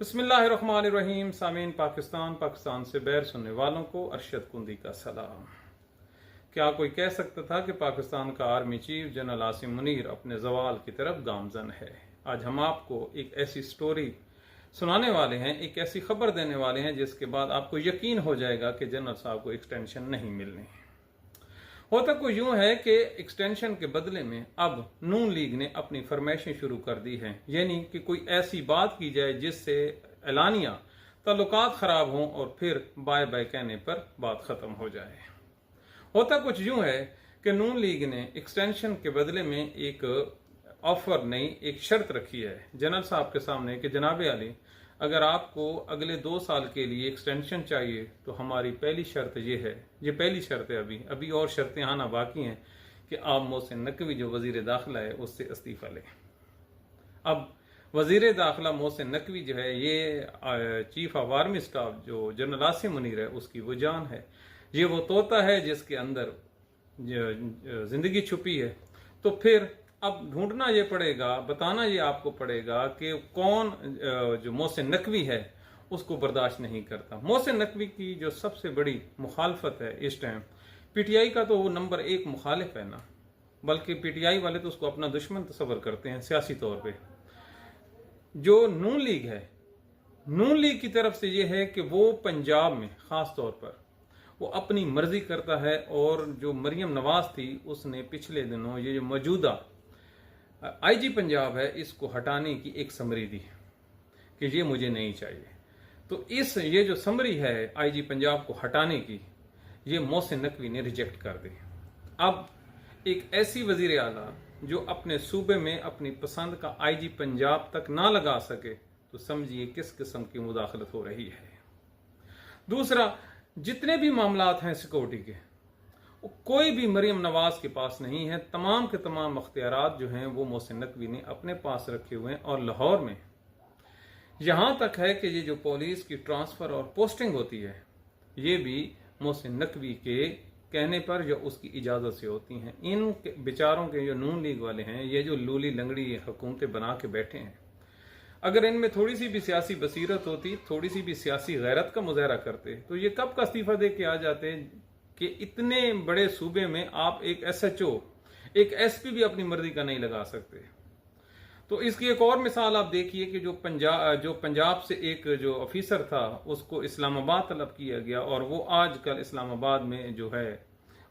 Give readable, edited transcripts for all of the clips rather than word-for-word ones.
बिस्मिल्लाहिर्रहमानिर्रहीम। सामीन पाकिस्तान से बैर सुनने वालों को अरशद कुंदी का सलाम। क्या कोई कह सकता था कि पाकिस्तान का army chief general Asim Munir अपने जवाल की तरफ गामजन है? आज हम आपको एक ऐसी स्टोरी सुनाने वाले हैं, एक ऐसी खबर देने वाले हैं जिसके बाद आपको यकीन हो जाएगा कि जनरल साहब को एक्सटेंशन नहीं मिलनी। होता कुछ यूं है कि एक्सटेंशन के बदले में अब नून लीग ने अपनी फरमाइशें शुरू कर दी हैं, यानी कि कोई ऐसी बात की जाए जिससे एलानिया ताल्लुकात खराब हों और फिर बाय बाय कहने पर बात खत्म हो जाए। होता कुछ यूं है कि नून लीग ने एक्सटेंशन के बदले में एक ऑफर नहीं, एक शर्त रखी है जनरल साहब के सामने कि जनाब अली, अगर आपको अगले 2 साल के लिए एक्सटेंशन चाहिए तो हमारी पहली शर्त ये है, ये पहली शर्त है, अभी और शर्तें आना बाकी हैं कि आप मोहसिन नकवी जो वजीर दाखिला है उससे इस्तीफा लें। अब वजीर दाखिला मोहसिन नकवी जो है, ये चीफ ऑफ आर्मी स्टाफ जो जनरल आसिम मुनीर है उसकी वो जान है, ये वो तोता है जिसके अंदर जिंदगी छुपी है। तो फिर अब ढूंढना ये पड़ेगा, बताना ये आपको पड़ेगा कि कौन जो मोहसिन नकवी है उसको बर्दाश्त नहीं करता। मोहसिन नकवी की जो सबसे बड़ी मुखालफत है इस टाइम, पीटीआई का तो वो नंबर 1 मुखालिफ है ना, बल्कि पीटीआई वाले तो उसको अपना दुश्मन तस्वर करते हैं सियासी तौर पे। जो नून लीग है, नून लीग की तरफ से ये है कि वो पंजाब में खास तौर पर वो अपनी मर्जी करता है, और जो मरियम नवाज थी उसने पिछले दिनों ये जो मौजूदा आईजी पंजाब है इसको हटाने की एक समरी दी कि ये मुझे नहीं चाहिए। तो ये जो समरी है आईजी पंजाब को हटाने की, ये मोहसिन नकवी ने रिजेक्ट कर दी। अब एक ऐसी वजीर आला जो अपने सूबे में अपनी पसंद का आईजी पंजाब तक ना लगा सके, तो समझिए किस किस्म की मुदाखलत हो रही है। दूसरा, जितने भी मामलात हैं सिक्योरिटी के, कोई भी मरियम नवाज के पास नहीं है। तमाम के तमाम अख्तियारात जो हैं वो मोहसिन नकवी ने अपने पास रखे हुए हैं, और लाहौर में यहां तक है कि ये जो पुलिस की ट्रांसफर और पोस्टिंग होती है ये भी मोहसिन नकवी के कहने पर या उसकी इजाजत से होती हैं। इन बेचारों के जो नून लीग वाले हैं, ये जो लूली लंगड़ी हुकूमतें बना के बैठे हैं, अगर इनमें थोड़ी सी भी सियासी बसीरत होती, थोड़ी सी भी सियासी गैरत का मुजाहरा करते, तो ये कब का इस्तीफा दे के आ जाते कि इतने बड़े सूबे में आप एक एसएचओ, एक एसपी भी अपनी मर्जी का नहीं लगा सकते। तो इसकी एक और मिसाल आप देखिए कि जो पंजाब से एक जो ऑफिसर था उसको इस्लामाबाद तलब किया गया, और वो आजकल इस्लामाबाद में जो है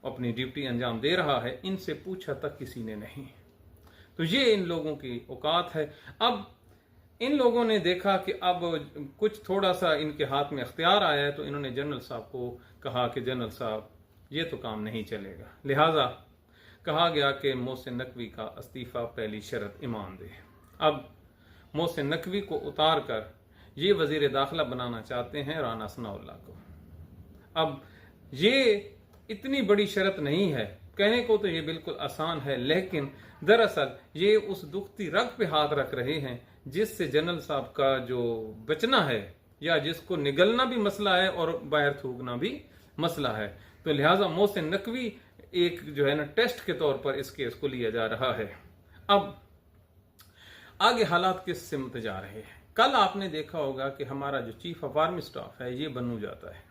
अपनी ड्यूटी अंजाम दे रहा है। इनसे पूछा तक किसी ने नहीं। तो ये इन लोगों की औकात है। अब इन लोगों ने देखा कि अब कुछ थोड़ा सा इनके हाथ में अख्तियार आया है, तो इन्होंने जनरल साहब को कहा कि जनरल साहब ये तो काम नहीं चलेगा। लिहाजा कहा गया कि मोहसिन नकवी का इस्तीफा पहली शर्त ईमान दे। अब मोहसिन नकवी को उतार कर ये वजीर दाखिला बनाना चाहते हैं राना सनाउल्लाह को। अब ये इतनी बड़ी शर्त नहीं है, कहने को तो ये बिल्कुल आसान है, लेकिन दरअसल ये उस दुखती रग पे हाथ रख रहे हैं जिससे जनरल साहब का जो बचना है, या जिसको निगलना भी मसला है और बाहर थूकना भी मसला है। तो लिहाजा मोहसिन नकवी एक जो है ना टेस्ट के तौर पर इस केस को लिया जा रहा है। अब आगे हालात किस सिमत जा रहे हैं? कल आपने देखा होगा कि हमारा जो चीफ ऑफ आर्मी स्टाफ है ये बनू जाता है।